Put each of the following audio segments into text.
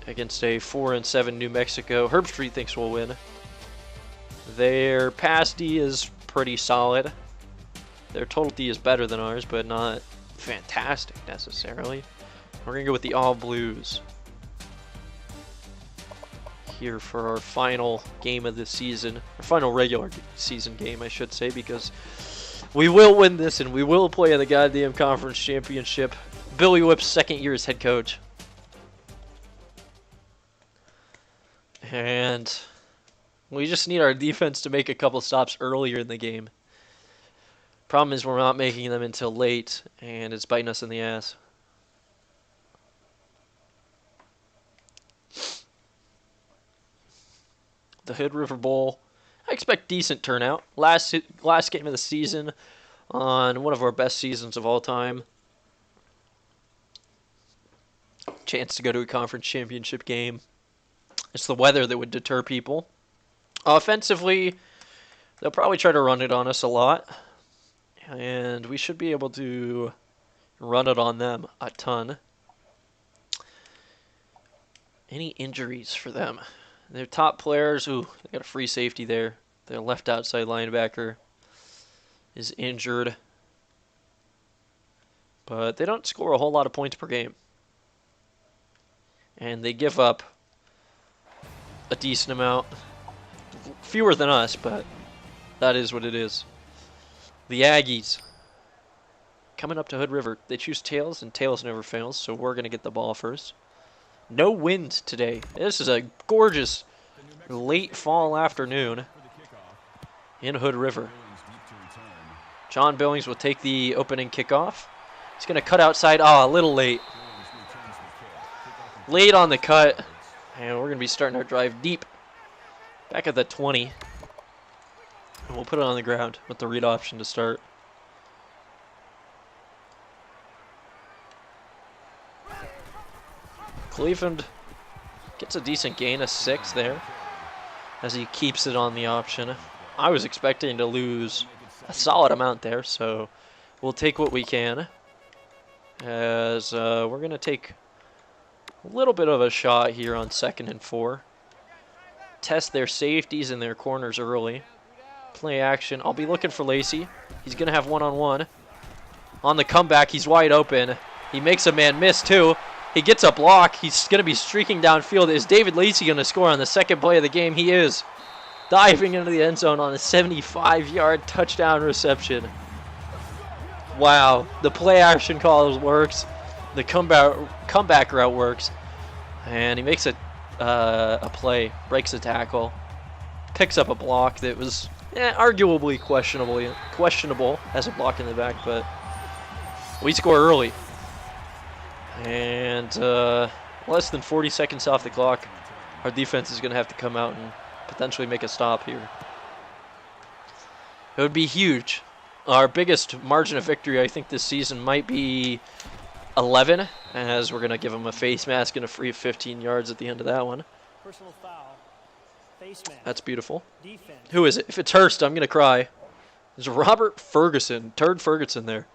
against a 4-7 New Mexico. Herb Street thinks we'll win. Their pass D is pretty solid. Their total D is better than ours, but not fantastic necessarily. We're going to go with the All Blues here for our final game of the season. Our final regular season game, I should say, because we will win this and we will play in the goddamn conference championship. Billy Whip's second year as head coach. And we just need our defense to make a couple stops earlier in the game. Problem is we're not making them until late, and it's biting us in the ass. The Hood River Bowl, I expect decent turnout. Last game of the season on one of our best seasons of all time. Chance to go to a conference championship game. It's the weather that would deter people. Offensively, they'll probably try to run it on us a lot. And we should be able to run it on them a ton. Any injuries for them? Their top players, ooh, they got a free safety there. Their left outside linebacker is injured. But they don't score a whole lot of points per game. And they give up a decent amount. Fewer than us, but that is what it is. The Aggies coming up to Hood River. They choose tails, and tails never fails, so we're going to get the ball first. No wind today. This is a gorgeous late fall afternoon in Hood River. John Billings will take the opening kickoff. He's going to cut outside. Oh, a little late. Late on the cut. And we're going to be starting our drive deep. Back at the 20. And we'll put it on the ground with the read option to start. Cleveland gets a decent gain, a 6 there, as he keeps it on the option. I was expecting to lose a solid amount there, so we'll take what we can. As we're going to take a little bit of a shot here on 2nd and 4. Test their safeties and their corners early. Play action. I'll be looking for Lacey. He's going to have one-on-one. On the comeback, he's wide open. He makes a man miss, too. He gets a block. He's going to be streaking downfield. Is David Lacey going to score on the second play of the game? He is. Diving into the end zone on a 75-yard touchdown reception. Wow. The play action call works. The comeback route works. And he makes a play. Breaks a tackle. Picks up a block that was arguably questionable as a block in the back. But we score early. And less than 40 seconds off the clock, our defense is going to have to come out and potentially make a stop here. It would be huge. Our biggest margin of victory, I think, this season might be 11, as we're going to give them a face mask and a free 15 yards at the end of that one. Personal foul. Face mask. That's beautiful. Defense. Who is it? If it's Hurst, I'm going to cry. There's Robert Ferguson, Turd Ferguson there.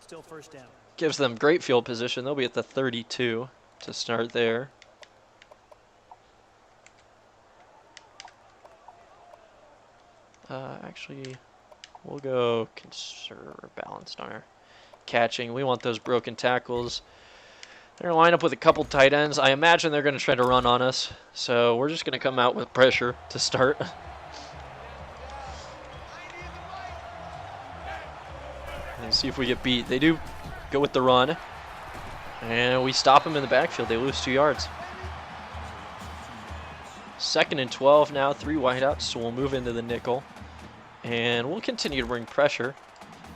Still first down. Gives them great field position. They'll be at the 32 to start there. Actually, we'll go conserve balanced on our catching. We want those broken tackles. They're going to line up with a couple tight ends. I imagine they're going to try to run on us. So we're just going to come out with pressure to start. And see if we get beat. They do go with the run. And we stop them in the backfield. They lose 2 yards. 2nd and 12 now. 3 wideouts. So we'll move into the nickel. And we'll continue to bring pressure.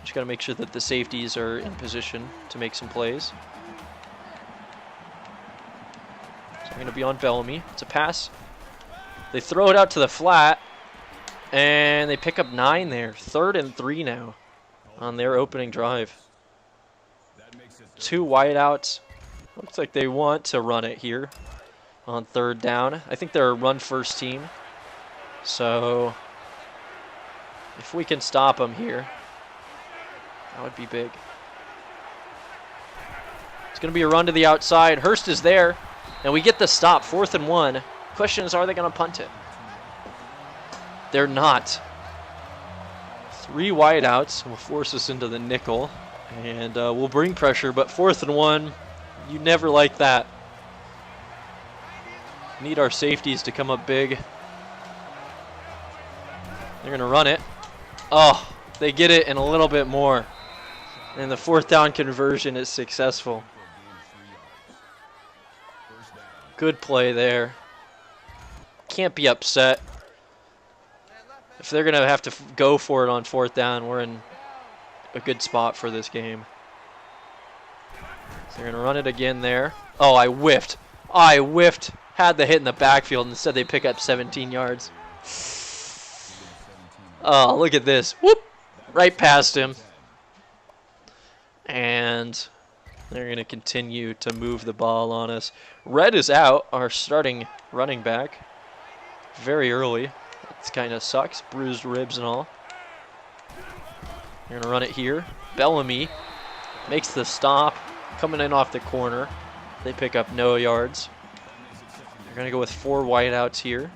Just got to make sure that the safeties are in position to make some plays. So I'm going to be on Bellamy. It's a pass. They throw it out to the flat. And they pick up 9 there. 3rd and 3 now on their opening drive. 2 wideouts. Looks like they want to run it here on 3rd down. I think they're a run-first team. So if we can stop them here, that would be big. It's going to be a run to the outside. Hurst is there. And we get the stop, 4th and 1. Question is, are they going to punt it? They're not. 3 wideouts will force us into the nickel. And we'll bring pressure, but 4th and 1, you never like that. Need our safeties to come up big. They're going to run it. Oh, they get it and a little bit more. And the 4th down conversion is successful. Good play there. Can't be upset. If they're going to have to go for it on 4th down, we're in a good spot for this game. So they're going to run it again there. Oh, I whiffed. I whiffed. Had the hit in the backfield. Instead, they pick up 17 yards. Oh, look at this. Whoop. Right past him. And they're going to continue to move the ball on us. Red is out, our starting running back. Very early. That kind of sucks. Bruised ribs and all. They're going to run it here. Bellamy makes the stop. Coming in off the corner. They pick up no yards. They're going to go with 4 wideouts here.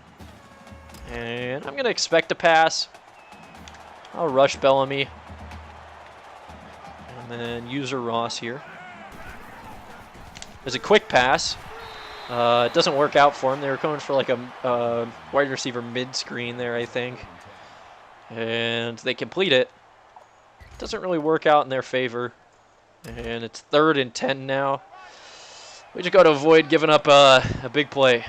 And I'm going to expect a pass. I'll rush Bellamy. And then user Ross here. There's a quick pass. It doesn't work out for him. They were going for like a wide receiver mid-screen there, I think. And they complete it. Doesn't really work out in their favor. And it's 3rd and 10 now. We just got to avoid giving up a big play.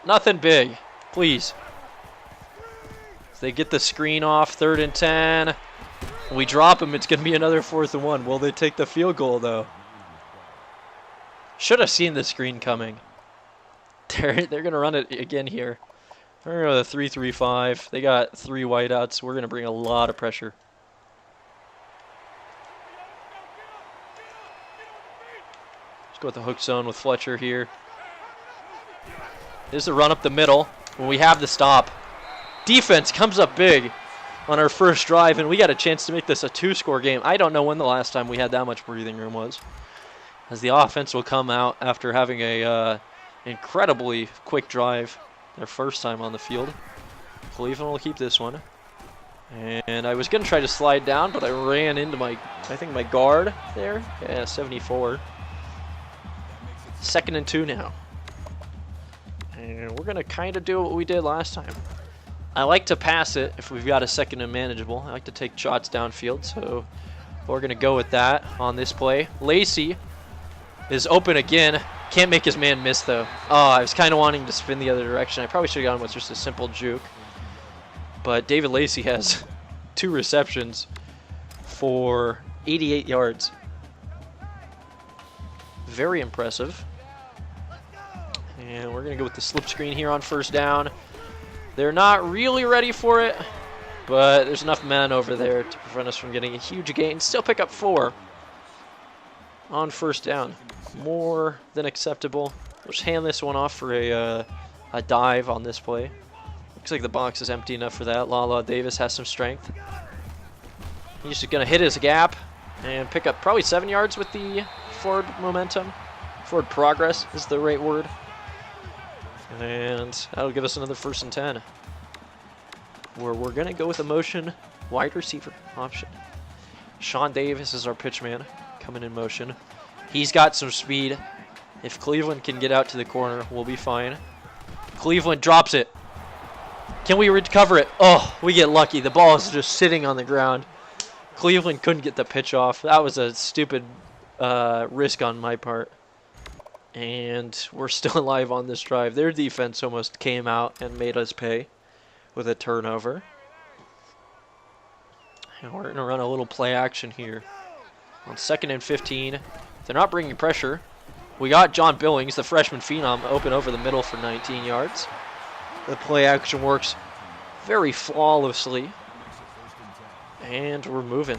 Nothing big, please. So they get the screen off, 3rd and 10. We drop them, it's going to be another 4th and 1. Will they take the field goal, though? Should have seen the screen coming. They're going to run it again here. We're going to go to 3-3-5. They got 3 wideouts. We're going to bring a lot of pressure. Let's go with the hook zone with Fletcher here. This is a run up the middle when we have the stop. Defense comes up big on our first drive, and we got a chance to make this a 2-score game. I don't know when the last time we had that much breathing room was. As the offense will come out after having a incredibly quick drive, their first time on the field. Cleveland will keep this one. And I was going to try to slide down, but I ran into my guard there. Yeah, 74. 2nd and 2 now. And we're going to kind of do what we did last time. I like to pass it if we've got a 2nd and manageable. I like to take shots downfield, so we're going to go with that on this play. Lacey is open again. Can't make his man miss, though. Oh, I was kind of wanting to spin the other direction. I probably should have gone with just a simple juke. But David Lacey has 2 receptions for 88 yards. Very impressive. And we're going to go with the slip screen here on 1st down. They're not really ready for it, but there's enough men over there to prevent us from getting a huge gain. Still pick up 4 on 1st down. More than acceptable. We'll just hand this one off for a dive on this play. Looks like the box is empty enough for that. Lala Davis has some strength. He's just going to hit his gap and pick up probably 7 yards with the forward momentum. Forward progress is the right word. And that'll give us another 1st and 10. Where we're going to go with a motion wide receiver option. Sean Davis is our pitch man coming in motion. He's got some speed. If Cleveland can get out to the corner, we'll be fine. Cleveland drops it. Can we recover it? Oh, we get lucky. The ball is just sitting on the ground. Cleveland couldn't get the pitch off. That was a stupid risk on my part. And we're still alive on this drive. Their defense almost came out and made us pay with a turnover. And we're going to run a little play action here. On 2nd and 15. They're not bringing pressure. We got John Billings, the freshman phenom, open over the middle for 19 yards. The play action works very flawlessly. And we're moving.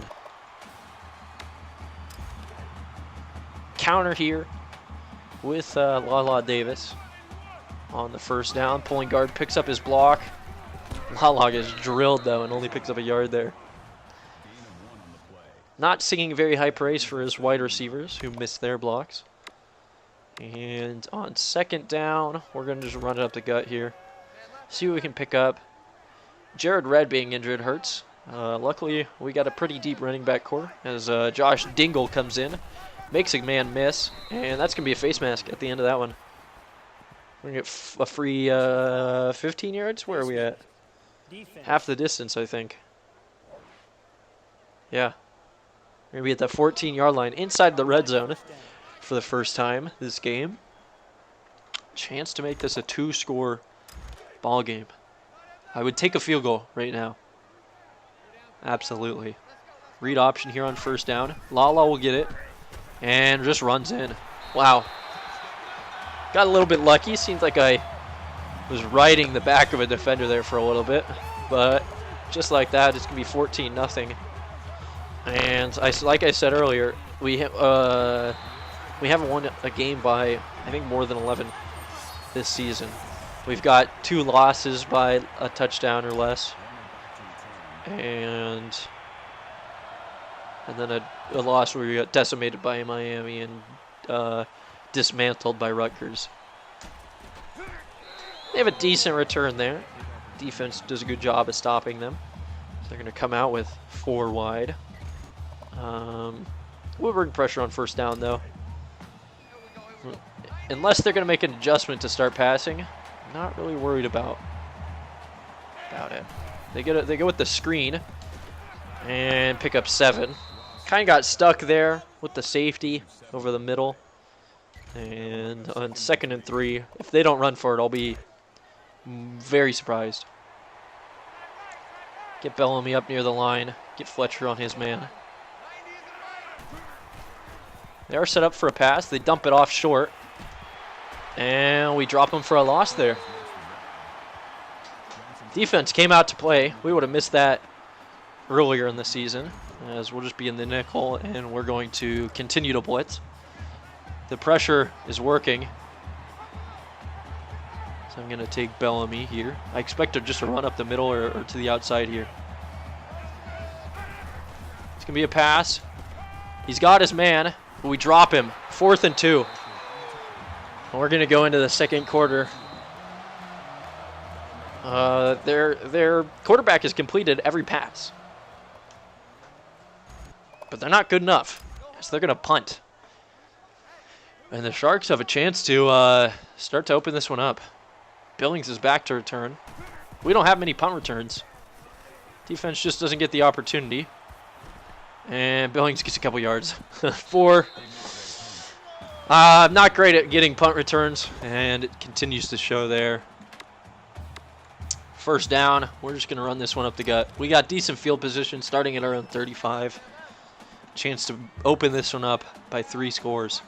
Counter here with Lala Davis on the 1st down. Pulling guard picks up his block. Lala gets drilled, though, and only picks up a yard there. Not singing very high praise for his wide receivers who missed their blocks. And on second down, we're going to just run it up the gut here. See what we can pick up. Jared Red being injured hurts. Luckily, we got a pretty deep running back core as Josh Dingle comes in, makes a man miss, and that's going to be a face mask at the end of that one. We're going to get a free 15 yards. Where are we at? Defense. Half the distance, I think. Yeah. We're going to be at the 14-yard line inside the red zone for the first time this game. Chance to make this a 2-score ball game. I would take a field goal right now. Absolutely. Read option here on first down. Lala will get it and just runs in. Wow. Got a little bit lucky. Seems like I was riding the back of a defender there for a little bit. But just like that, it's going to be 14-0. And like I said earlier, we haven't won a game by, I think, more than 11 this season. We've got 2 losses by a touchdown or less. And then a loss where we got decimated by Miami and dismantled by Rutgers. They have a decent return there. Defense does a good job of stopping them. So they're going to come out with 4 wide. We'll bring pressure on first down, though. Unless they're going to make an adjustment to start passing, not really worried about it. They go with the screen and pick up 7. Kind of got stuck there with the safety over the middle. And on 2nd and 3, if they don't run for it, I'll be very surprised. Get Bellamy up near the line. Get Fletcher on his man. They are set up for a pass. They dump it off short. And we drop them for a loss there. Defense came out to play. We would have missed that earlier in the season, as we'll just be in the nickel and we're going to continue to blitz. The pressure is working. So I'm going to take Bellamy here. I expect her just to run up the middle or to the outside here. It's going to be a pass. He's got his man, but we drop him. 4th and 2. And we're going to go into the second quarter. Their quarterback has completed every pass. But they're not good enough. So they're going to punt. And the Sharks have a chance to start to open this one up. Billings is back to return. We don't have many punt returns. Defense just doesn't get the opportunity. And Billings gets a couple yards. 4. Not great at getting punt returns. And it continues to show there. First down. We're just going to run this one up the gut. We got decent field position starting at around 35. Chance to open this one up by 3 scores.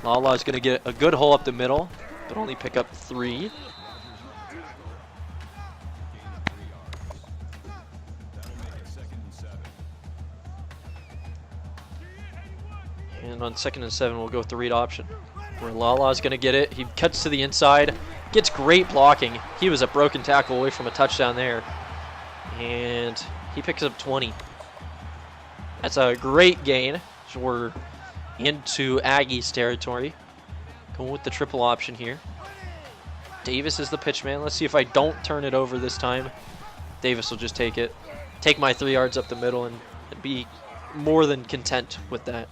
Lala is going to get a good hole up the middle, but only pick up 3. And on 2nd and 7, we'll go with the read option, where Lala is going to get it. He cuts to the inside, gets great blocking. He was a broken tackle away from a touchdown there, and he picks up 20. That's a great gain. So we're into Aggies territory. Going with the triple option here. Davis is the pitch man. Let's see if I don't turn it over this time. Davis will just take it. Take my 3 yards up the middle and be more than content with that.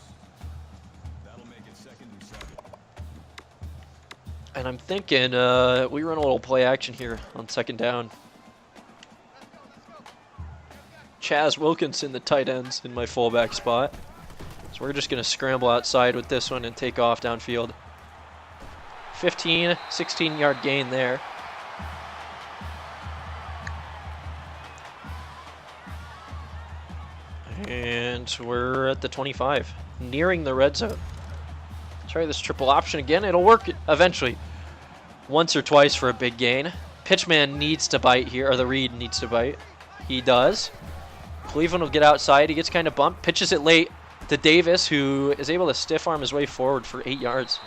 And I'm thinking we run a little play action here on 2nd down. Chaz Wilkinson, the tight ends, in my fullback spot. So we're just going to scramble outside with this one and take off downfield. 15, 16-yard gain there. And we're at the 25, nearing the red zone. Try this triple option again. It'll work eventually. Once or twice for a big gain. Pitchman needs to bite here, or the read needs to bite. He does. Cleveland will get outside. He gets kind of bumped. Pitches it late to Davis, who is able to stiff arm his way forward for 8 yards.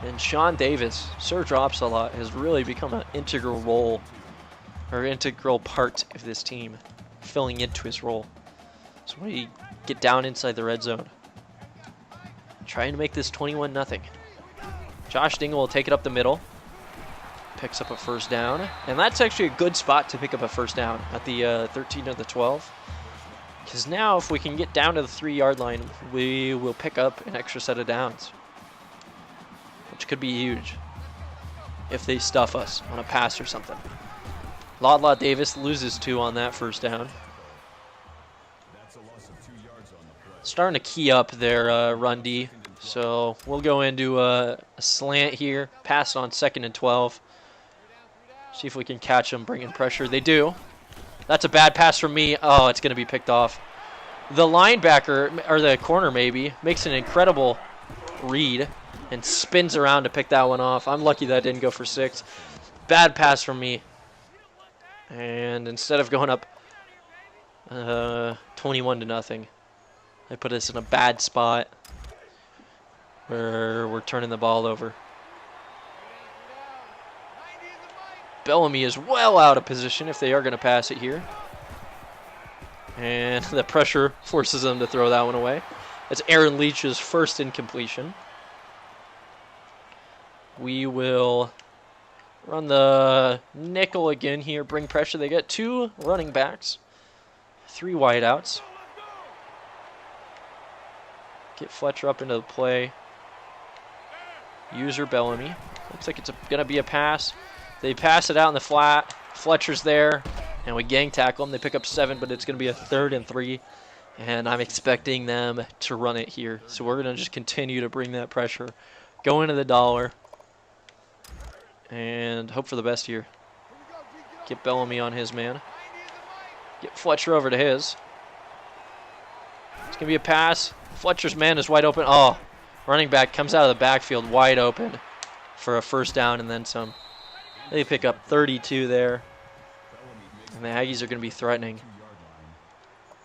And Sean Davis, Sir Drops a Lot, has really become an integral role, or integral part of this team, filling into his role. So we get down inside the red zone. trying to make this 21-0. Josh Dingle will take it up the middle. Picks up a first down. And that's actually a good spot to pick up a first down at the 13 of the 12. Because now if we can get down to the 3-yard line, we will pick up an extra set of downs. Which could be huge if they stuff us on a pass or something. Laidlaw Davis loses 2 on that first down. Starting to key up their run D. So we'll go into a slant here. Pass on 2nd and 12. See if we can catch them, bring in pressure. They do. That's a bad pass from me. Oh, it's going to be picked off. The linebacker, or the corner maybe, makes an incredible read and spins around to pick that one off. I'm lucky that didn't go for 6. Bad pass from me. And instead of going up 21-0, they put us in a bad spot where we're turning the ball over. Bellamy is well out of position if they are going to pass it here. And the pressure forces them to throw that one away. It's Aaron Leach's first incompletion. We will run the nickel again here, bring pressure. They get 2 running backs, 3 wideouts. Get Fletcher up into the play. User Bellamy. Looks like it's going to be a pass. They pass it out in the flat. Fletcher's there, and we gang tackle them. They pick up 7, but it's going to be a 3rd and 3, and I'm expecting them to run it here. So we're going to just continue to bring that pressure, go into the dollar, and hope for the best here. Get Bellamy on his man. Get Fletcher over to his. It's going to be a pass. Fletcher's man is wide open. Oh, running back comes out of the backfield wide open for a first down and then some. They pick up 32 there. And the Aggies are going to be threatening.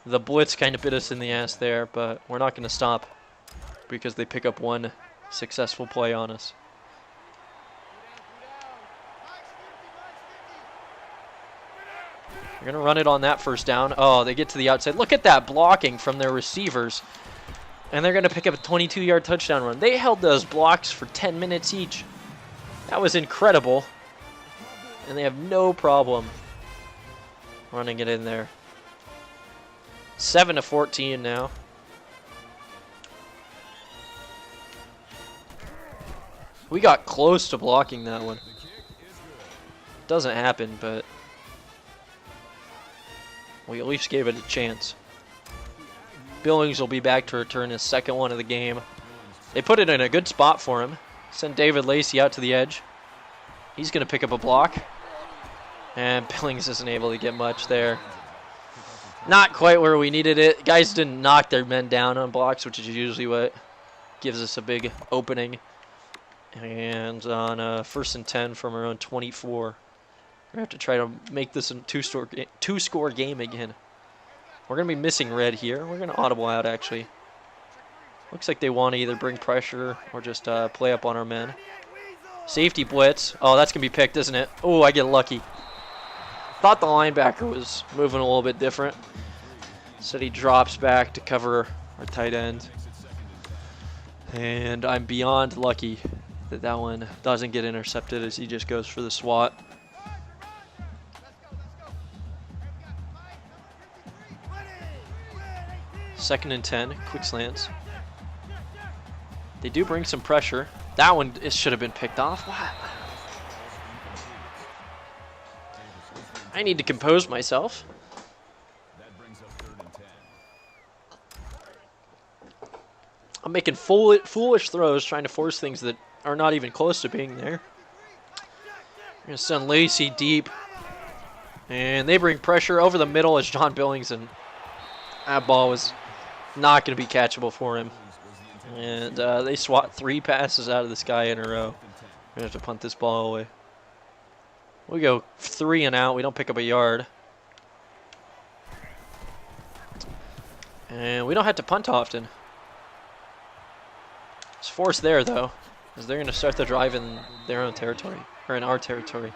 The blitz kind of bit us in the ass there, but we're not going to stop because they pick up 1 successful play on us. We're going to run it on that first down. Oh, they get to the outside. Look at that blocking from their receivers. And they're going to pick up a 22-yard touchdown run. They held those blocks for 10 minutes each. That was incredible. And they have no problem running it in there. 7-14 now. We got close to blocking that one. Doesn't happen, but we at least gave it a chance. Billings will be back to return his 2nd one of the game. They put it in a good spot for him. Send David Lacey out to the edge. He's going to pick up a block. And Billings isn't able to get much there. Not quite where we needed it. Guys didn't knock their men down on blocks, which is usually what gives us a big opening. And on 1st and 10 from our own 24. We're going to have to try to make this a two-score game again. We're going to be missing red here. We're going to audible out, actually. Looks like they want to either bring pressure or just play up on our men. Safety blitz. Oh, that's going to be picked, isn't it? Oh, I get lucky. Thought the linebacker was moving a little bit different. Instead he drops back to cover our tight end. And I'm beyond lucky that that one doesn't get intercepted as he just goes for the swat. Second and 10, quick slants. They do bring some pressure. That one should have been picked off. Wow. I need to compose myself. I'm making foolish throws, trying to force things that are not even close to being there. We're going to send Lacey deep. And they bring pressure over the middle as John Billings, and that ball was not going to be catchable for him. And they swat 3 passes out of this guy in a row. We're going to have to punt this ball away. We go 3 and out. We don't pick up a yard. And we don't have to punt often. It's forced there, though, because they're going to start the drive in their own territory, or in our territory.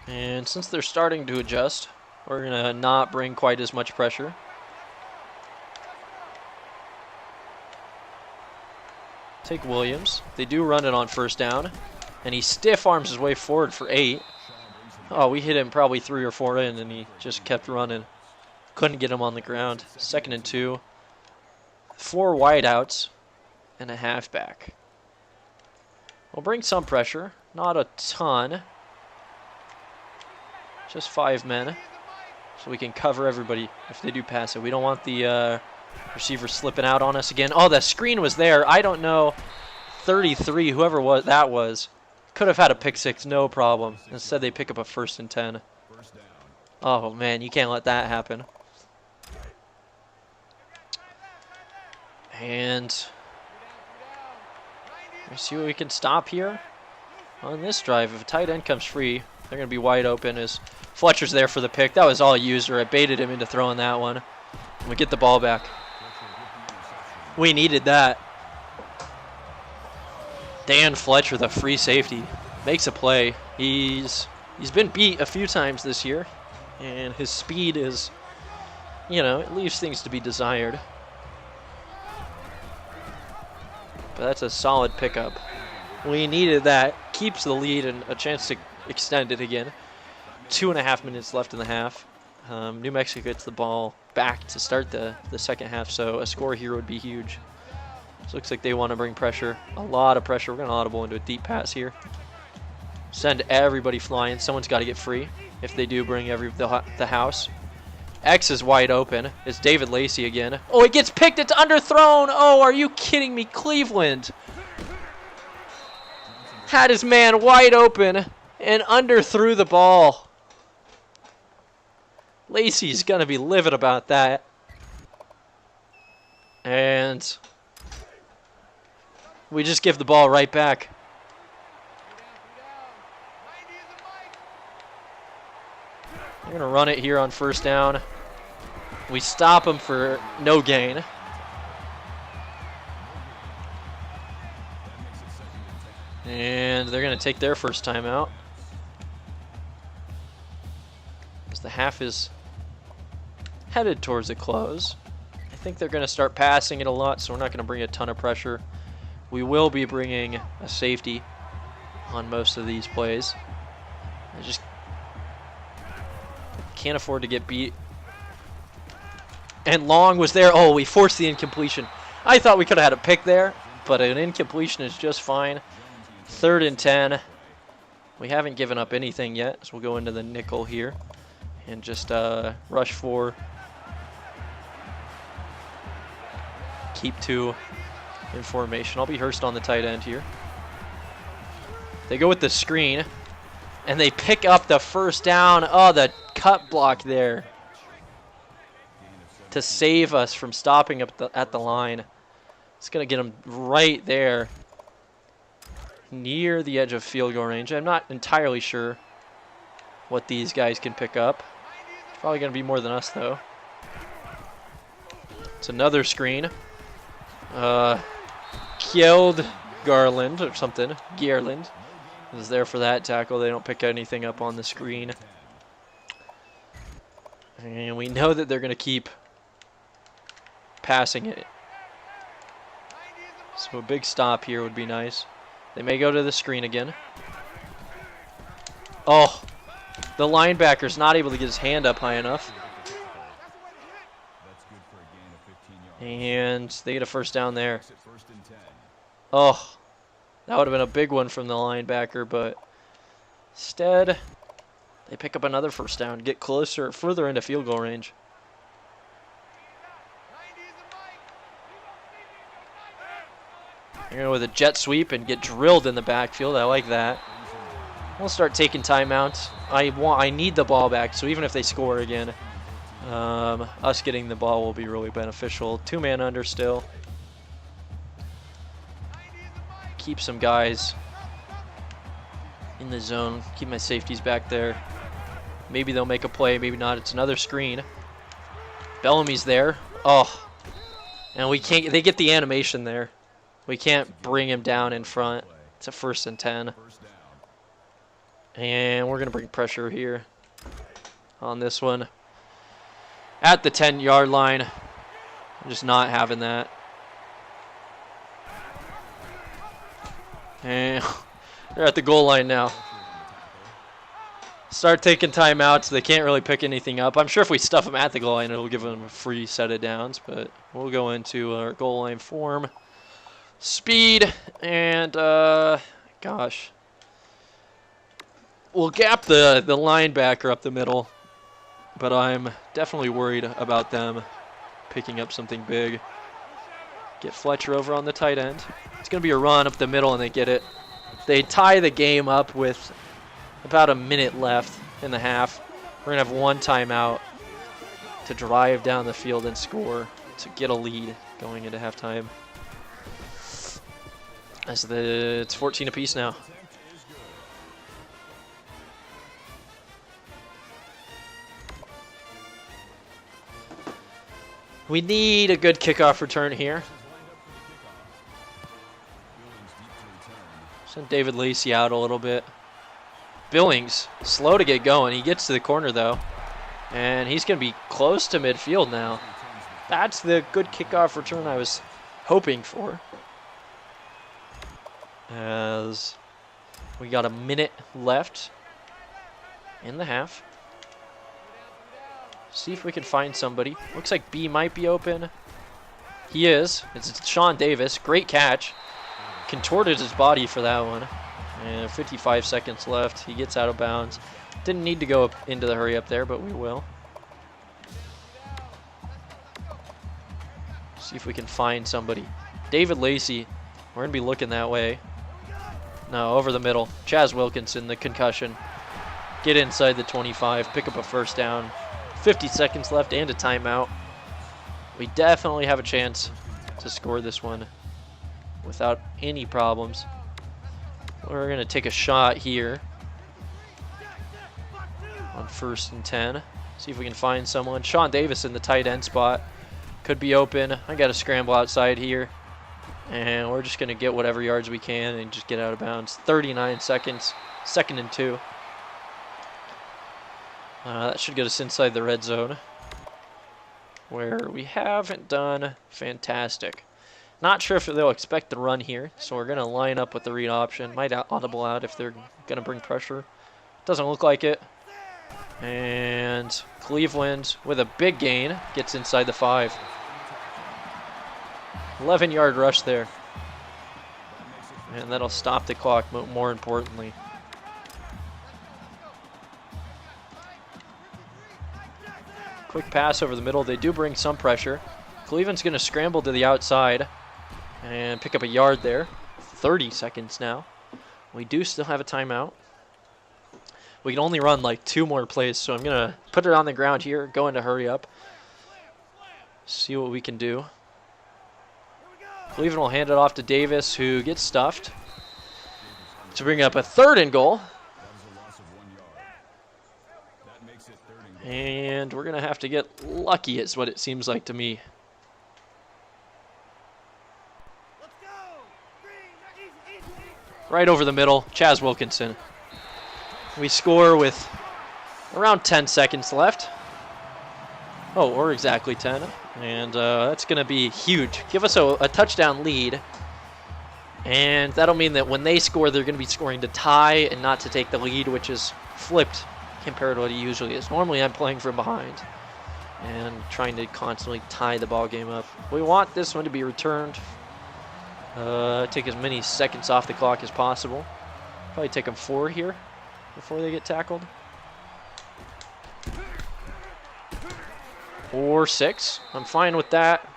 And since they're starting to adjust, we're going to not bring quite as much pressure. Take Williams. They do run it on first down. And he stiff arms his way forward for 8. Oh, we hit him probably 3 or 4 in, and he just kept running. Couldn't get him on the ground. 2nd and 2. 4 wideouts and a halfback. We'll bring some pressure. Not a ton. Just 5 men. So we can cover everybody if they do pass it. We don't want the receiver slipping out on us again. Oh, the screen was there. I don't know. 33, whoever that was. Could have had a pick 6, no problem. Instead, they pick up a 1st and 10. Oh, man, you can't let that happen. And let's see what we can stop here on this drive. If a tight end comes free, they're going to be wide open as Fletcher's there for the pick. That was all user. I baited him into throwing that one. And we get the ball back. We needed that. Dan Fletcher, the free safety, makes a play. He's been beat a few times this year, and his speed is, you know, it leaves things to be desired. But that's a solid pickup. We needed that. Keeps the lead and a chance to extend it again. 2.5 minutes left in the half. New Mexico gets the ball back to start the second half, so a score here would be huge. So looks like they want to bring pressure, a lot of pressure. We're going to audible into a deep pass here. Send everybody flying. Someone's got to get free if they do bring the house. X is wide open. It's David Lacey again. Oh, it gets picked. It's underthrown. Oh, are you kidding me? Cleveland had his man wide open and underthrew the ball. Lacey's going to be livid about that. And we just give the ball right back. We're going to run it here on first down. We stop them for no gain. And they're going to take their first timeout. As the half is headed towards a close. I think they're going to start passing it a lot, so we're not going to bring a ton of pressure. We will be bringing a safety on most of these plays. I just can't afford to get beat. And Long was there. Oh, we forced the incompletion. I thought we could have had a pick there, but an incompletion is just fine. 3rd and 10. We haven't given up anything yet, so we'll go into the nickel here and just rush 4. Keep 2 in formation. I'll be Hurst on the tight end here. They go with the screen, and they pick up the first down. Oh, the cut block there to save us from stopping up at the line. It's going to get them right there near the edge of field goal range. I'm not entirely sure what these guys can pick up. It's probably going to be more than us, though. It's another screen. Kjeld Garland or something. Gearland is there for that tackle. They don't pick anything up on the screen. And we know that they're going to keep passing it. So a big stop here would be nice. They may go to the screen again. Oh, the linebacker's not able to get his hand up high enough. And they get a first down there. Oh, that would have been a big one from the linebacker, but instead they pick up another first down, get closer, further into field goal range. You're going with a jet sweep and get drilled in the backfield. I like that. We'll start taking timeouts. I need the ball back, so even if they score again, us getting the ball will be really beneficial. 2-man under still. Keep some guys in the zone. Keep my safeties back there. Maybe they'll make a play, maybe not. It's another screen. Bellamy's there. Oh, and we can't. They get the animation there. We can't bring him down in front. It's a 1st and 10. And we're going to bring pressure here on this one. At the 10-yard line. I'm just not having that. And they're at the goal line now. Start taking timeouts. They can't really pick anything up. I'm sure if we stuff them at the goal line, it'll give them a free set of downs. But we'll go into our goal line form. Speed and, gosh. We'll gap the linebacker up the middle. But I'm definitely worried about them picking up something big. Get Fletcher over on the tight end. It's going to be a run up the middle, and they get it. They tie the game up with about a minute left in the half. We're going to have one timeout to drive down the field and score to get a lead going into halftime. It's 14 apiece now. We need a good kickoff return here. Send David Lacey out a little bit. Billings, slow to get going. He gets to the corner, though. And he's going to be close to midfield now. That's the good kickoff return I was hoping for. As we got a minute left in the half. See if we can find somebody. Looks like B might be open. He is. It's Sean Davis. Great catch. Contorted his body for that one. And 55 seconds left. He gets out of bounds. Didn't need to go up into the hurry up there, but we will. See if we can find somebody. David Lacey. We're going to be looking that way. No, over the middle. Chaz Wilkinson, the concussion. Get inside the 25. Pick up a first down. 50 seconds left and a timeout. We definitely have a chance to score this one without any problems. We're going to take a shot here on 1st and 10. See if we can find someone. Sean Davis in the tight end spot. Could be open. I got to scramble outside here. And we're just going to get whatever yards we can and just get out of bounds. 39 seconds. 2nd and 2. That should get us inside the red zone, where we haven't done fantastic. Not sure if they'll expect the run here, so we're going to line up with the read option. Might audible out if they're going to bring pressure. Doesn't look like it. And Cleveland, with a big gain, gets inside the 5. 11-yard rush there. And that'll stop the clock, more importantly. Quick pass over the middle. They do bring some pressure. Cleveland's going to scramble to the outside and pick up a yard there. 30 seconds now. We do still have a timeout. We can only run like 2 more plays, so I'm going to put it on the ground here, go into hurry up, see what we can do. Cleveland will hand it off to Davis, who gets stuffed to bring up a 3rd and goal. And we're going to have to get lucky, is what it seems like to me. Right over the middle, Chaz Wilkinson. We score with around 10 seconds left. Oh, or exactly 10. And that's going to be huge. Give us a touchdown lead. And that'll mean that when they score, they're going to be scoring to tie and not to take the lead, which is flipped compared to what he usually is. Normally I'm playing from behind and trying to constantly tie the ball game up. We want this one to be returned. Take as many seconds off the clock as possible. Probably take them 4 here before they get tackled. Or 6. I'm fine with that.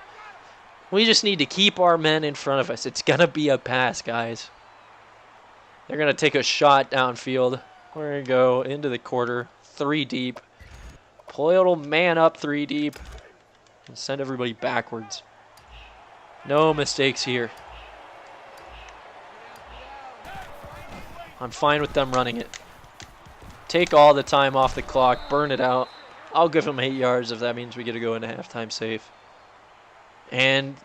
We just need to keep our men in front of us. It's going to be a pass, guys. They're going to take a shot downfield. We're going to go into the quarter, 3 deep. Play a little man up 3 deep. And send everybody backwards. No mistakes here. I'm fine with them running it. Take all the time off the clock. Burn it out. I'll give them 8 yards if that means we get to go into halftime safe. And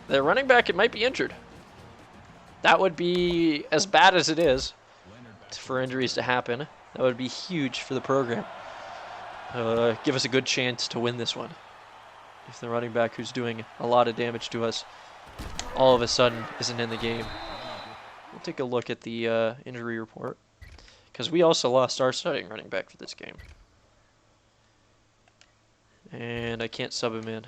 the running back, it might be injured. That would be as bad as it is for injuries to happen. That would be huge for the program. Give us a good chance to win this one. If the running back who's doing a lot of damage to us all of a sudden isn't in the game. We'll take a look at the injury report, because we also lost our starting running back for this game. And I can't sub him in.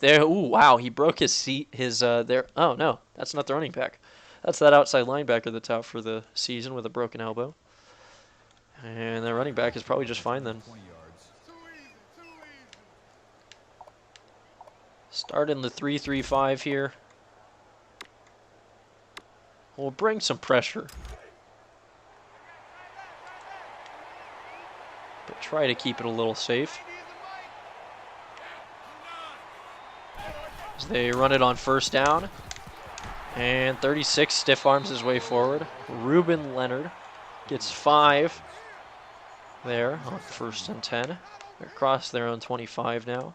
There, ooh, wow, he broke his seat, there, oh no, that's not the running back. That's that outside linebacker that's out for the season with a broken elbow. And the running back is probably just fine then. Start in the 3-3-5 here. We'll bring some pressure. But try to keep it a little safe. As they run it on first down. And 36 stiff arms his way forward. Ruben Leonard gets 5 there on 1st and 10. They're across their own 25 now.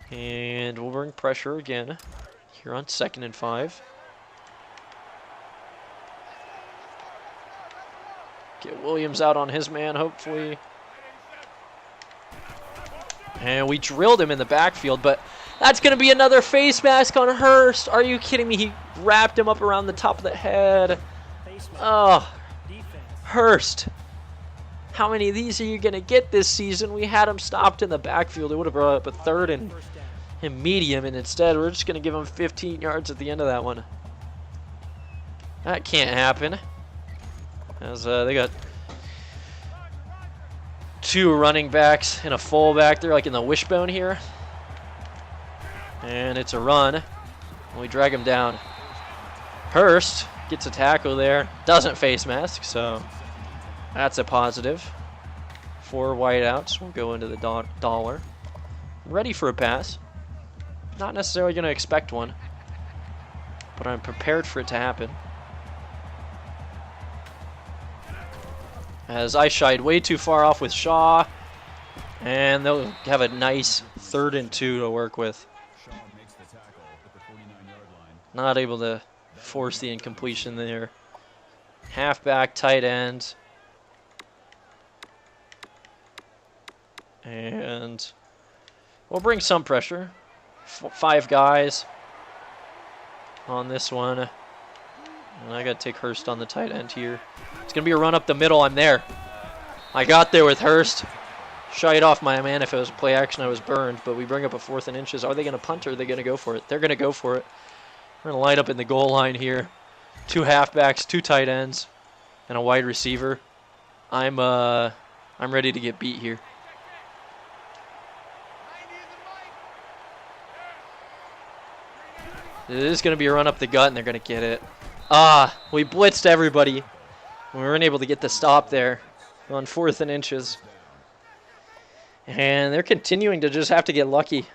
And we'll bring pressure again here on 2nd and 5. Get Williams out on his man, hopefully. And we drilled him in the backfield, but that's going to be another face mask on Hurst. Are you kidding me? He wrapped him up around the top of the head. Oh, Hurst. How many of these are you going to get this season? We had him stopped in the backfield. It would have brought up a 3rd and medium, and instead we're just going to give him 15 yards at the end of that one. That can't happen. As they got 2 running backs and a fullback. They're like in the wishbone here. And it's a run. And we drag him down. Hurst gets a tackle there. Doesn't face mask, so that's a positive. 4 wideouts will go into the dollar. Ready for a pass. Not necessarily going to expect one, but I'm prepared for it to happen. As I shied way too far off with Shaw, and they'll have a nice 3rd and 2 to work with. Not able to force the incompletion there. Halfback, tight end. And we'll bring some pressure. 5 guys on this one. And I got to take Hurst on the tight end here. It's going to be a run up the middle. I'm there. I got there with Hurst. Shied off my man. If it was play action, I was burned. But we bring up a 4th and inches. Are they going to punt or are they going to go for it? They're going to go for it. We're going to line up in the goal line here. 2 halfbacks, 2 tight ends, and a wide receiver. I'm ready to get beat here. It is going to be a run up the gut, and they're going to get it. We blitzed everybody. We weren't able to get the stop there on 4th and inches. And they're continuing to just have to get lucky.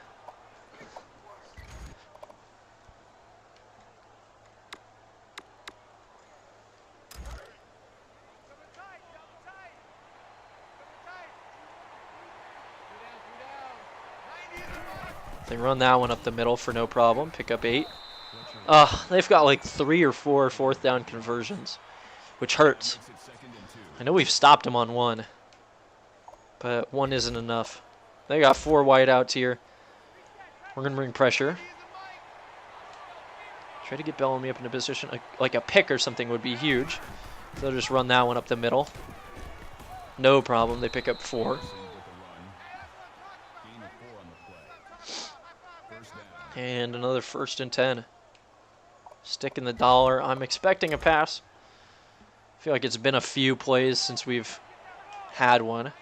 They run that one up the middle for no problem. Pick up 8. They've got like 3 or 4 4th down conversions, which hurts. I know we've stopped them on 1, but 1 isn't enough. They got 4 wideouts here. We're going to bring pressure. Try to get Bellamy up into position. Like a pick or something would be huge. So they'll just run that one up the middle. No problem. They pick up 4. And another 1st and 10. Stick in the dollar. I'm expecting a pass. I feel like it's been a few plays since we've had one.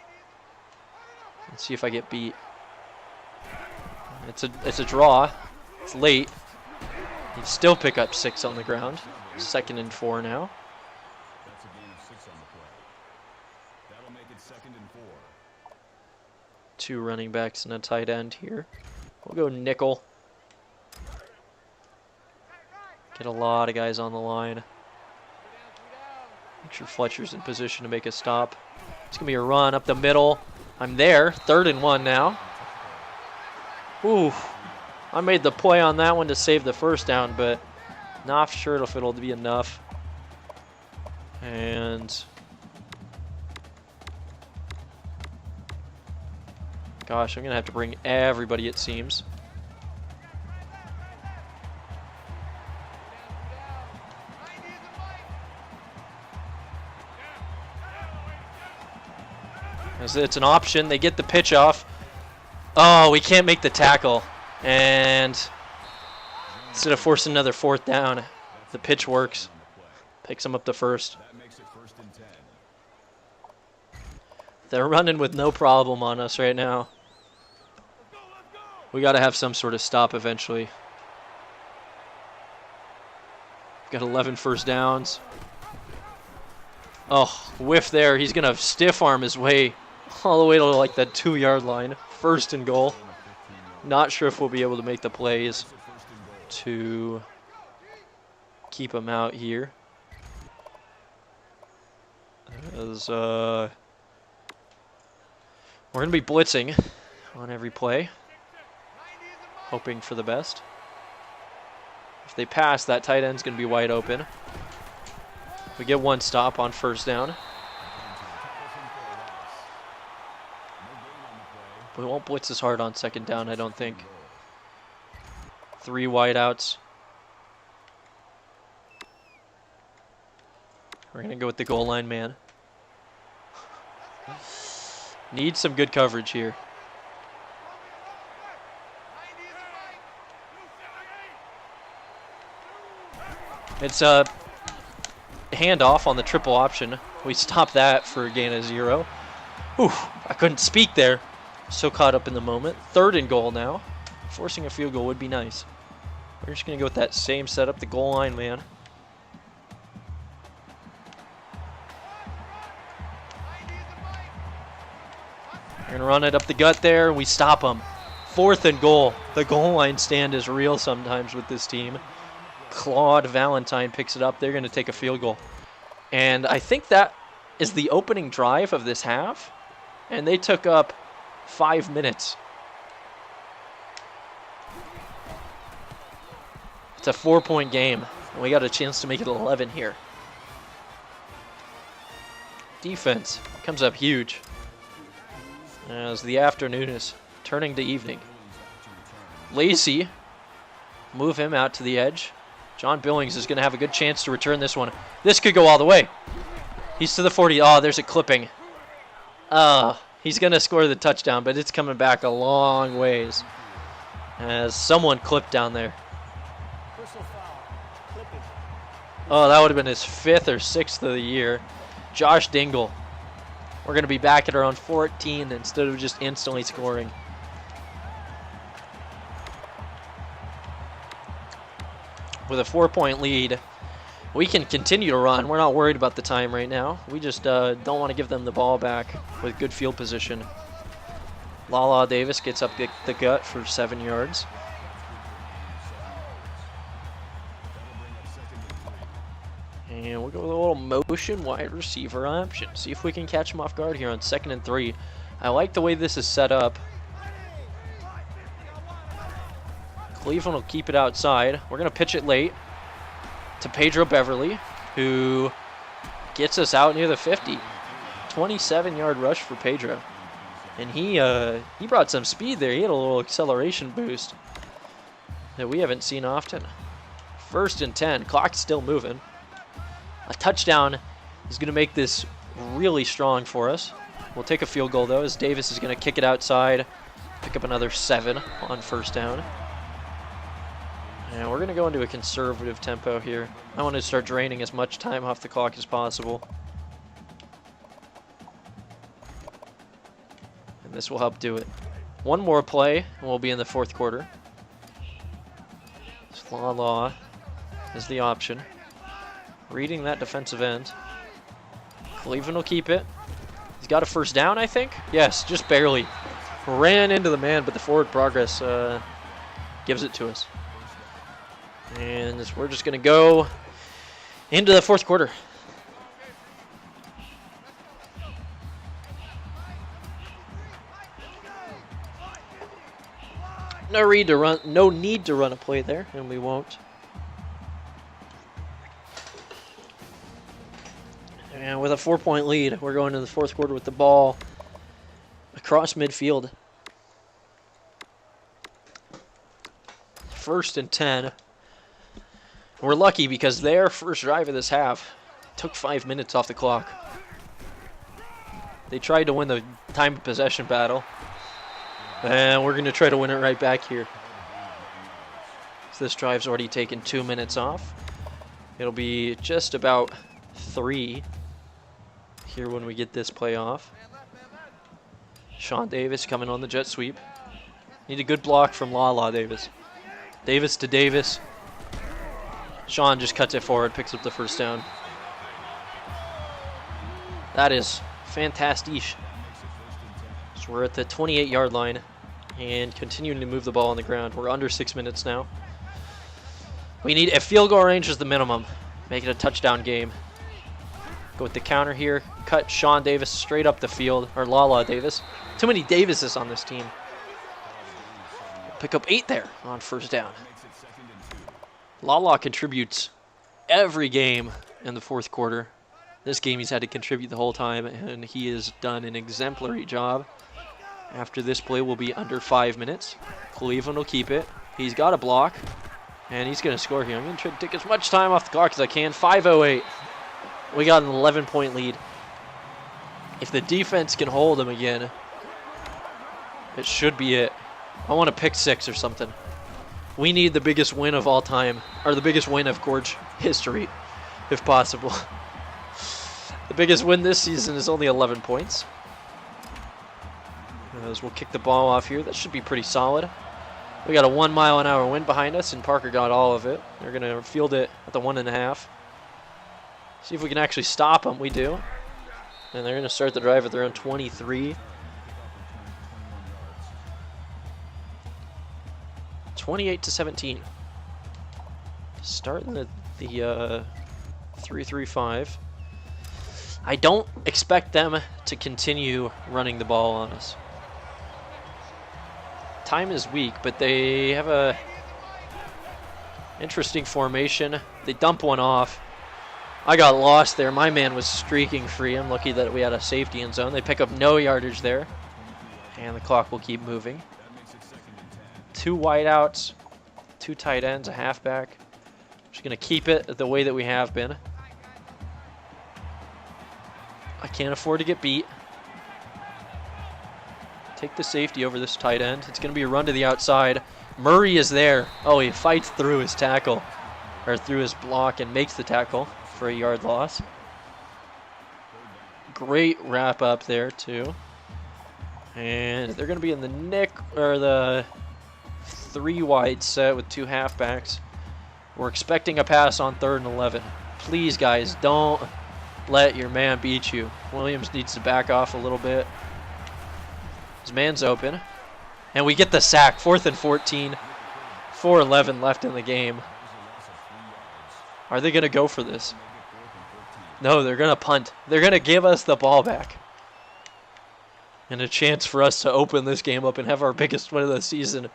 Let's see if I get beat. It's a draw. It's late. You still pick up 6 on the ground. 2nd and 4 now. That's a gain of 6 on the play. That'll make it 2nd and 4. 2 running backs and a tight end here. We'll go nickel. Get a lot of guys on the line. Make sure Fletcher's in position to make a stop. It's going to be a run up the middle. I'm there. 3rd and 1 now. Ooh. I made the play on that one to save the 1st down, but not sure if it'll be enough. And gosh, I'm going to have to bring everybody, it seems. As it's an option, they get the pitch off. Oh, we can't make the tackle. And instead of forcing another 4th down, the pitch works. Picks them up to first. That makes it 1st and 10. They're running with no problem on us right now. We got to have some sort of stop eventually. Got 11 first downs. Oh, whiff there. He's going to stiff arm his way all the way to like the 2-yard line. 1st and goal. Not sure if we'll be able to make the plays to keep him out here. As we're going to be blitzing on every play, hoping for the best. If they pass, that tight end's going to be wide open. We get 1 stop on 1st down. We won't blitz as hard on 2nd down, I don't think. 3 wideouts. We're going to go with the goal line man. Need some good coverage here. It's a handoff on the triple option. We stopped that for a gain of 0. Whew, I couldn't speak there. So caught up in the moment. 3rd and goal now. Forcing a field goal would be nice. We're just going to go with that same setup, the goal line man. We're going to run it up the gut there. We stop them. 4th and goal. The goal line stand is real sometimes with this team. Claude Valentine picks it up. They're going to take a field goal. And I think that is the opening drive of this half. And they took up 5 minutes. It's a 4-point game. And we got a chance to make it 11 here. Defense comes up huge. As the afternoon is turning to evening. Lacey, move him out to the edge. John Billings is going to have a good chance to return this one. This could go all the way. He's to the 40. Oh, there's a clipping. He's going to score the touchdown, but it's coming back a long ways. As someone clipped down there. Oh, that would have been his 5th or 6th of the year. Josh Dingle. We're going to be back at our own 14 instead of just instantly scoring. With a 4-point lead, we can continue to run. We're not worried about the time right now. We just don't want to give them the ball back with good field position. Lala Davis gets up the gut for 7 yards. And we'll go with a little motion wide receiver option. See if we can catch him off guard here on 2nd and 3. I like the way this is set up. Cleveland will keep it outside. We're going to pitch it late to Pedro Beverly, who gets us out near the 50. 27-yard rush for Pedro. And he brought some speed there. He had a little acceleration boost that we haven't seen often. 1st and 10. Clock's still moving. A touchdown is going to make this really strong for us. We'll take a field goal, though, as Davis is going to kick it outside. Pick up another 7 on 1st down. And we're going to go into a conservative tempo here. I want to start draining as much time off the clock as possible. And this will help do it. 1 more play, and we'll be in the 4th quarter. Law is the option. Reading that defensive end. Cleveland will keep it. He's got a 1st down, I think. Yes, just barely. Ran into the man, but the forward progress gives it to us. And we're just going to go into the 4th quarter. No need to run a play there, and we won't. And with a 4-point lead, we're going to the 4th quarter with the ball across midfield. 1st and 10. We're lucky because their first drive of this half took 5 minutes off the clock. They tried to win the time of possession battle. And we're going to try to win it right back here. So this drive's already taken 2 minutes off. It'll be just about 3 here when we get this play off. Sean Davis coming on the jet sweep. Need a good block from Lala Davis. Davis to Davis. Sean just cuts it forward, picks up the first down. That is fantastic. So we're at the 28-yard line and continuing to move the ball on the ground. We're under 6 minutes now. We need a field goal range is the minimum. Make it a touchdown game. Go with the counter here. Cut Sean Davis straight up the field, or Lala Davis. Too many Davises on this team. Pick up 8 there on first down. Lala contributes every game in the fourth quarter. This game he's had to contribute the whole time, and he has done an exemplary job. After this play will be under 5 minutes. Cleveland will keep it. He's got a block, and he's going to score here. I'm going to try to take as much time off the clock as I can. 5:08. We got an 11-point lead. If the defense can hold him again, it should be it. I want to pick 6 or something. We need the biggest win of all time, or the biggest win of Gorge history, if possible. The biggest win this season is only 11 points. As we'll kick the ball off here, that should be pretty solid. We got a 1-mile-an-hour wind behind us, and Parker got all of it. They're going to field it at the 1.5. See if we can actually stop them. We do. And they're going to start the drive at their own 23. 28-17. Starting the 3-3-5. I don't expect them to continue running the ball on us. Time is weak, but they have a interesting formation. They dump one off. I got lost there. My man was streaking free. I'm lucky that we had a safety in zone. They pick up no yardage there. And the clock will keep moving. 2 wideouts, 2 tight ends, a halfback. Just going to keep it the way that we have been. I can't afford to get beat. Take the safety over this tight end. It's going to be a run to the outside. Murray is there. Oh, he fights through his tackle, or through his block, and makes the tackle for a yard loss. Great wrap up there, too. And they're going to be in the the 3 wide set with 2 halfbacks. We're expecting a pass on 3rd and 11. Please, guys, don't let your man beat you. Williams needs to back off a little bit. His man's open. And we get the sack. 4th and 14. 4:11 left in the game. Are they going to go for this? No, they're going to punt. They're going to give us the ball back. And a chance for us to open this game up and have our biggest win of the season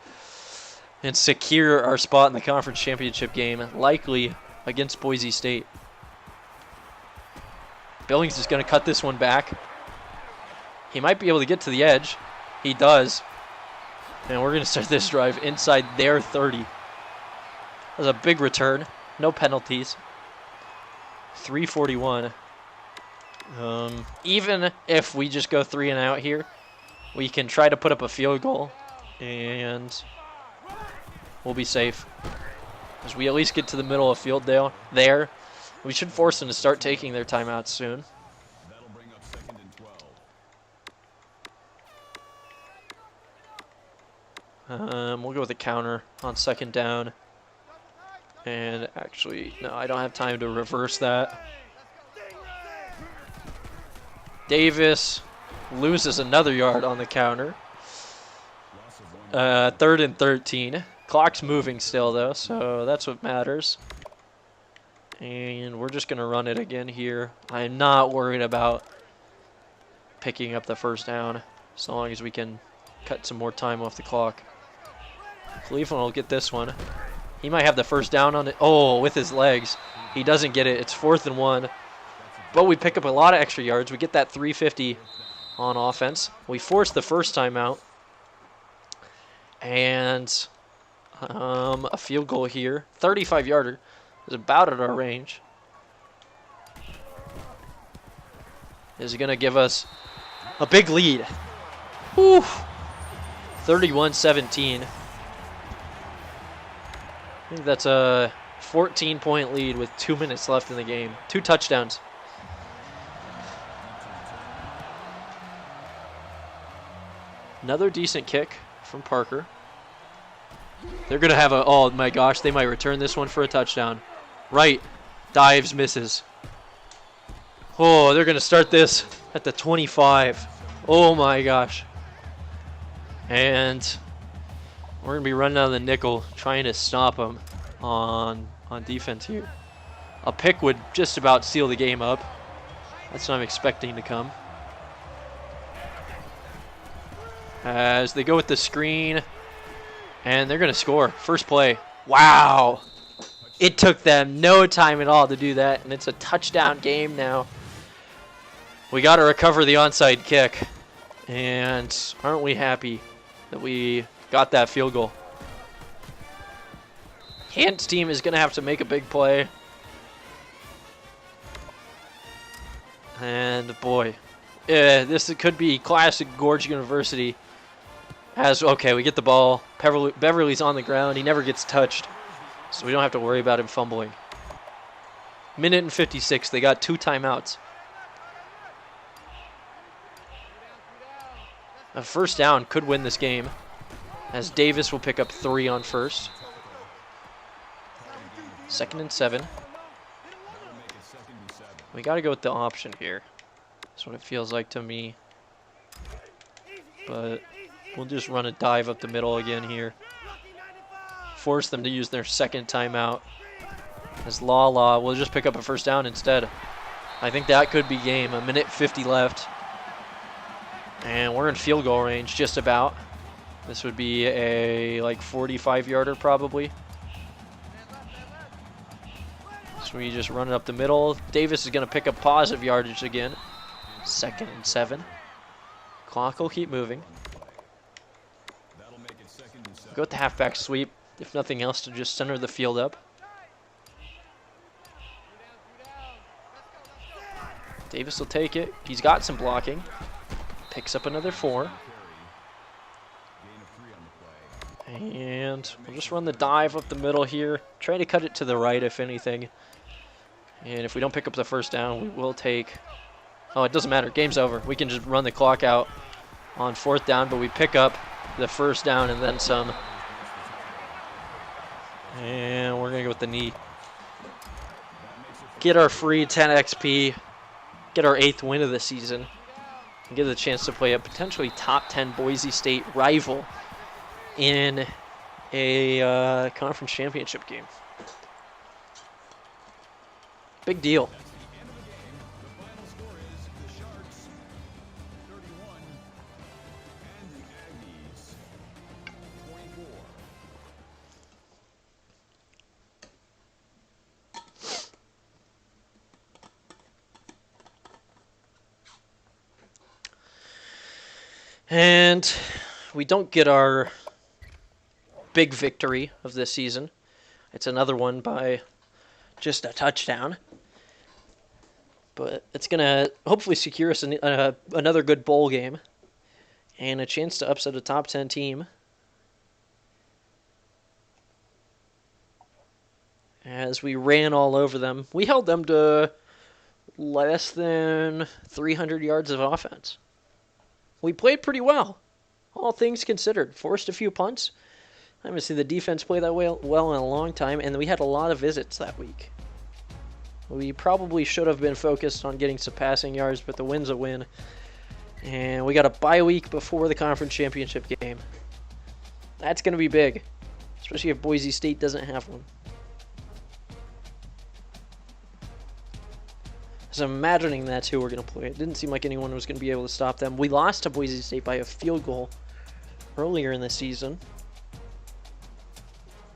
and secure our spot in the conference championship game, likely against Boise State. Billings is going to cut this one back. He might be able to get to the edge. He does. And we're going to start this drive inside their 30. That was a big return. No penalties. 3:41. Even if we just go 3 and out here, we can try to put up a field goal, and we'll be safe. As we at least get to the middle of field there. We should force them to start taking their timeouts soon. That'll bring up 2nd and 12. We'll go with a counter on 2nd down. And actually, no, I don't have time to reverse that. Davis loses another yard on the counter. 3rd and 13. Clock's moving still, though, so that's what matters. And we're just going to run it again here. I'm not worried about picking up the first down as long as we can cut some more time off the clock. Cleveland will get this one. He might have the first down on it. Oh, with his legs. He doesn't get it. It's 4th and 1. But we pick up a lot of extra yards. We get that 350 on offense. We force the first time out. And a field goal here. 35-yarder is about at our range. Is he going to give us A big lead. Whew. 31-17. I think that's a 14-point lead with 2 minutes left in the game. 2 touchdowns. Another decent kick from Parker. They're going to have a, oh my gosh, they might return this one for a touchdown. Right. Dives, misses. Oh, they're going to start this at the 25. Oh my gosh. And we're going to be running out of the nickel trying to stop them on defense here. A pick would just about seal the game up. That's what I'm expecting to come. As they go with the screen, and they're going to score. First play. Wow. It took them no time at all to do that, and it's a touchdown game now. We got to recover the onside kick, and aren't we happy that we got that field goal? Kent's team is going to have to make a big play. And boy, this could be classic Gorge University. Okay, we get the ball. Beverly's on the ground. He never gets touched, so we don't have to worry about him fumbling. Minute and 56. They got 2 timeouts. A first down could win this game, as Davis will pick up 3 on first. 2nd and 7. We got to go with the option here. That's what it feels like to me. But we'll just run a dive up the middle again here. Force them to use their 2nd timeout. As Law will just pick up a first down instead. I think that could be game. A minute 50 left. And we're in field goal range just about. This would be a like 45-yarder probably. So we just run it up the middle. Davis is going to pick up positive yardage again. 2nd and 7. Clock will keep moving. Go with the halfback sweep, if nothing else, to just center the field up. Davis will take it. He's got some blocking. Picks up another 4. And we'll just run the dive up the middle here. Try to cut it to the right, if anything. And if we don't pick up the first down, we will take... Oh, it doesn't matter. Game's over. We can just run the clock out on 4th down, but we pick up the first down and then some. And we're going to go with the knee. Get our free 10 XP. Get our 8th win of the season. And get a chance to play a potentially top 10 Boise State rival in a conference championship game. Big deal. And we don't get our big victory of this season. It's another one by just a touchdown. But it's going to hopefully secure us another good bowl game and a chance to upset a top 10 team. As we ran all over them. We held them to less than 300 yards of offense. We played pretty well, all things considered. Forced a few punts. I haven't seen the defense play that well in a long time, and we had a lot of visits that week. We probably should have been focused on getting some passing yards, but the win's a win. And we got a bye week before the conference championship game. That's going to be big, especially if Boise State doesn't have one. So I'm imagining that's who we're going to play. It didn't seem like anyone was going to be able to stop them. We lost to Boise State by a field goal earlier in the season.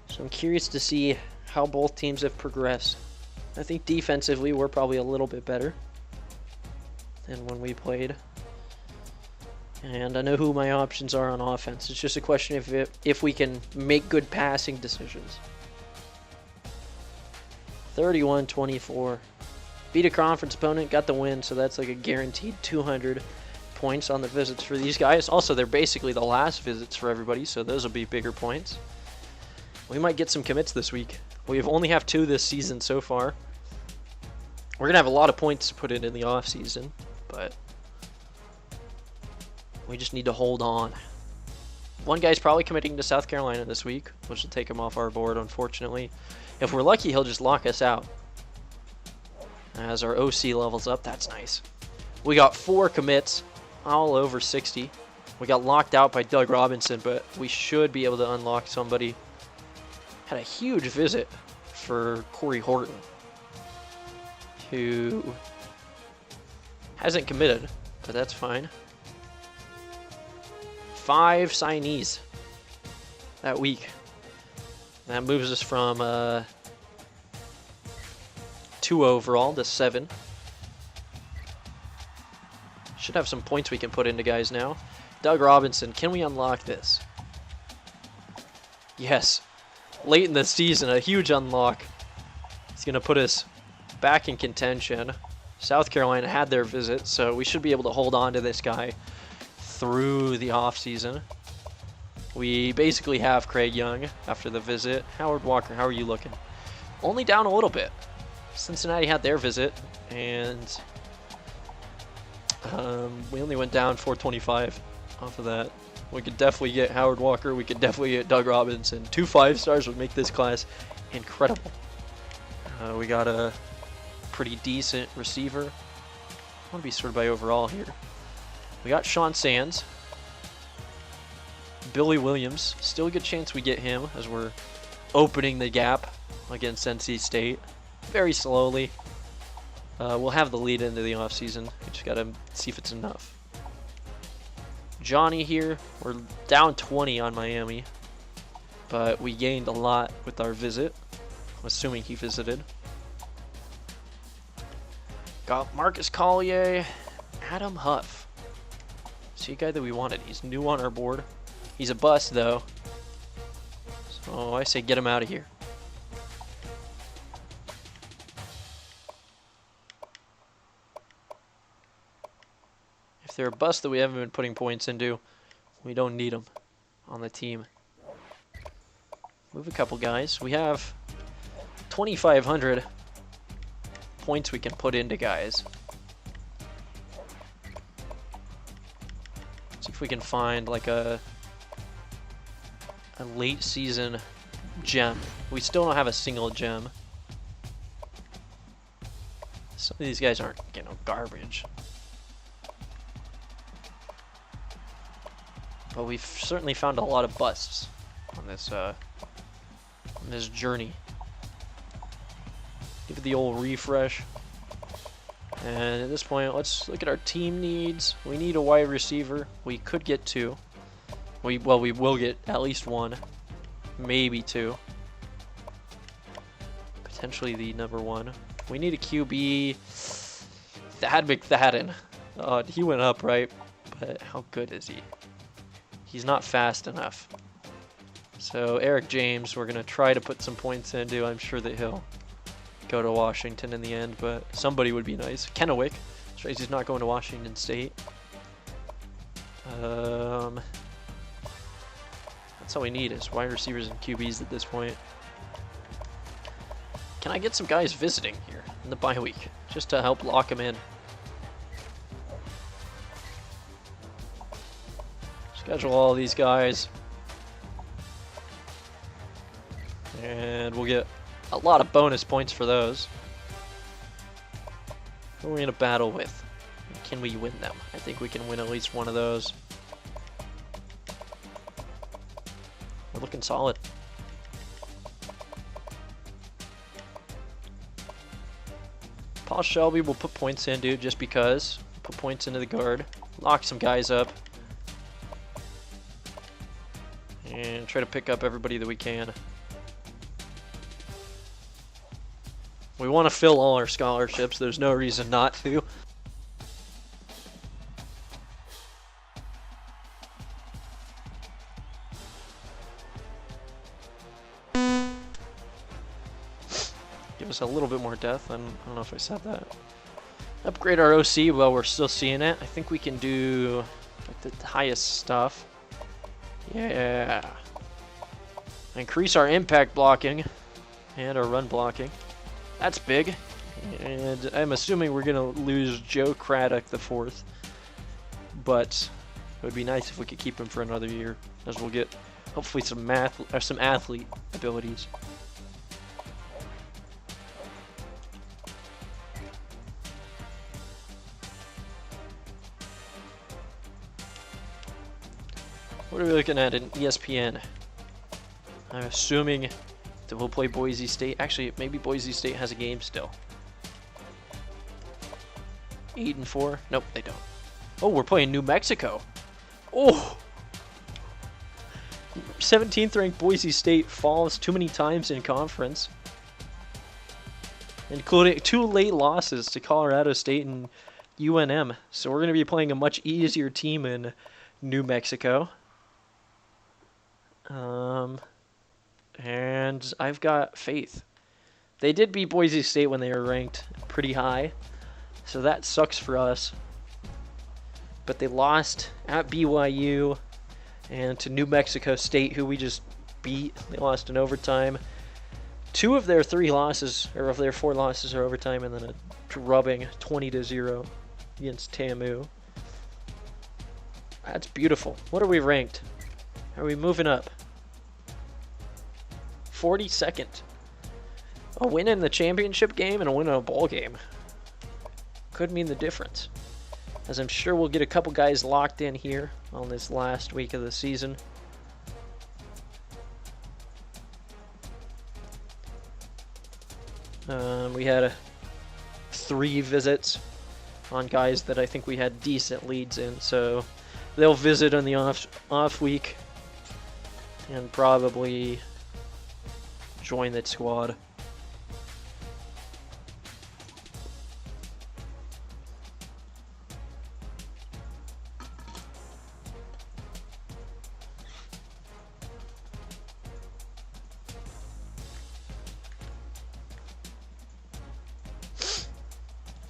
So I'm curious to see how both teams have progressed. I think defensively we're probably a little bit better than when we played. And I know who my options are on offense. It's just a question of if we can make good passing decisions. 31-24. Beat a conference opponent, got the win, so that's like a guaranteed 200 points on the visits for these guys. Also, they're basically the last visits for everybody, so those will be bigger points. We might get some commits this week. We only have 2 this season so far. We're going to have a lot of points to put in the off season, but we just need to hold on. One guy's probably committing to South Carolina this week, which will take him off our board, unfortunately. If we're lucky, he'll just lock us out. As our OC levels up, that's nice. We got 4 commits, all over 60. We got locked out by Doug Robinson, but we should be able to unlock somebody. Had a huge visit for Corey Horton, who hasn't committed, but that's fine. 5 signees that week. That moves us from 2 overall to 7. Should have some points we can put into guys now. Doug Robinson, can we unlock this? Yes. Late in the season, a huge unlock. It's going to put us back in contention. South Carolina had their visit, so we should be able to hold on to this guy through the offseason. We basically have Craig Young after the visit. Howard Walker, how are you looking? Only down a little bit. Cincinnati had their visit, and we only went down 425 off of that. We could definitely get Howard Walker. We could definitely get Doug Robinson. 2 5-stars would make this class incredible. We got a pretty decent receiver. I want to be sorted by overall here. We got Sean Sands. Billy Williams. Still a good chance we get him as we're opening the gap against NC State. Very slowly. We'll have the lead into the offseason. We just got to see if it's enough. Johnny here. We're down 20 on Miami, but we gained a lot with our visit. I'm assuming he visited. Got Marcus Collier, Adam Huff. Is he a guy that we wanted? He's new on our board. He's a bust though, so I say get him out of here. If they're a bust that we haven't been putting points into, we don't need them on the team. Move a couple guys. We have 2,500 points we can put into guys. See if we can find like a late season gem. We still don't have a single gem. Some of these guys aren't, garbage. But we've certainly found a lot of busts on this journey. Give it the old refresh. And at this point, let's look at our team needs. We need a wide receiver. We could get 2. We will get at least 1, maybe 2. Potentially the number 1. We need a QB. Thad McFadden. He went up, right? But how good is he? He's not fast enough. So Eric James, we're going to try to put some points into. I'm sure that he'll go to Washington in the end, but somebody would be nice. Kennewick. Strange he's not going to Washington State. That's all we need is wide receivers and QBs at this point. Can I get some guys visiting here in the bye week just to help lock them in? Schedule all these guys. And we'll get a lot of bonus points for those. Who are we in a battle with? Can we win them? I think we can win at least one of those. We're looking solid. Paul Shelby will put points in, dude, just because. Put points into the guard. Lock some guys up. And try to pick up everybody that we can. We want to fill all our scholarships. There's no reason not to. Give us a little bit more depth. I don't know if I said that. Upgrade our OC while we're still seeing it. I think we can do like the highest stuff. Yeah. Increase our impact blocking and our run blocking. That's big. And I'm assuming we're going to lose Joe Craddock the fourth. But it would be nice if we could keep him for another year, as we'll get hopefully some athlete abilities. What are we looking at in ESPN? I'm assuming that we'll play Boise State. Actually, maybe Boise State has a game still. 8-4? Nope, they don't. Oh, we're playing New Mexico. Oh! 17th ranked Boise State falls too many times in conference, including 2 late losses to Colorado State and UNM. So we're going to be playing a much easier team in New Mexico. And I've got faith. They did beat Boise State when they were ranked pretty high, so that sucks for us. But they lost at BYU and to New Mexico State, who we just beat. They lost in overtime. 2 of their 3 losses, or of their 4 losses, are overtime, and then a drubbing 20-0 against TAMU. That's beautiful. What are we ranked? Are we moving up? 42nd. A win in the championship game and a win in a bowl game could mean the difference, as I'm sure we'll get a couple guys locked in here on this last week of the season. We had 3 visits on guys that I think we had decent leads in, so they'll visit on the off week and probably join that squad.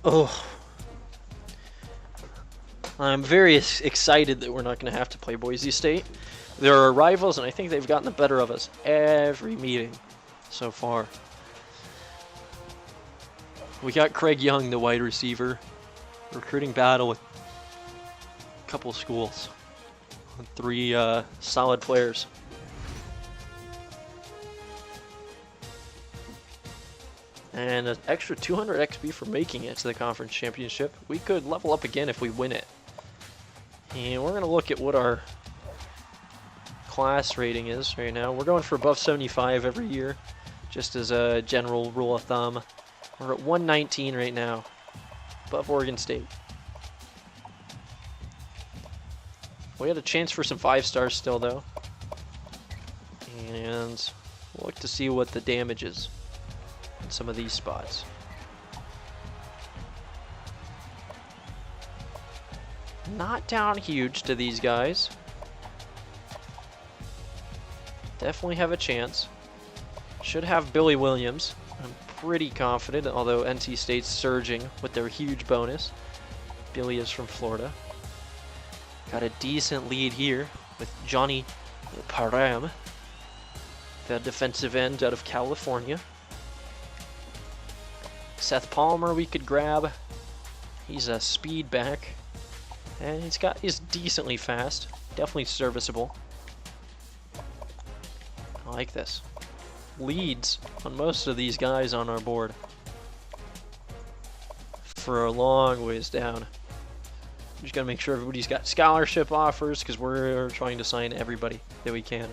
Oh, I'm very excited that we're not going to have to play Boise State. They're our rivals, and I think they've gotten the better of us every meeting so far. We got Craig Young, the wide receiver. Recruiting battle with a couple schools. 3 solid players. And an extra 200 XP for making it to the conference championship. We could level up again if we win it. And we're going to look at what our class rating is right now. We're going for above 75 every year, just as a general rule of thumb. We're at 119 right now, above Oregon State. We had a chance for some 5 stars still, though. And we'll look to see what the damage is in some of these spots. Not down huge to these guys. Definitely have a chance. Should have Billy Williams. I'm pretty confident, although NC State's surging with their huge bonus. Billy is from Florida. Got a decent lead here with Johnny Parham, the defensive end out of California. Seth Palmer we could grab. He's a speed back. And he's decently fast. Definitely serviceable. I like this. Leads on most of these guys on our board. For a long ways down. Just gotta make sure everybody's got scholarship offers, because we're trying to sign everybody that we can.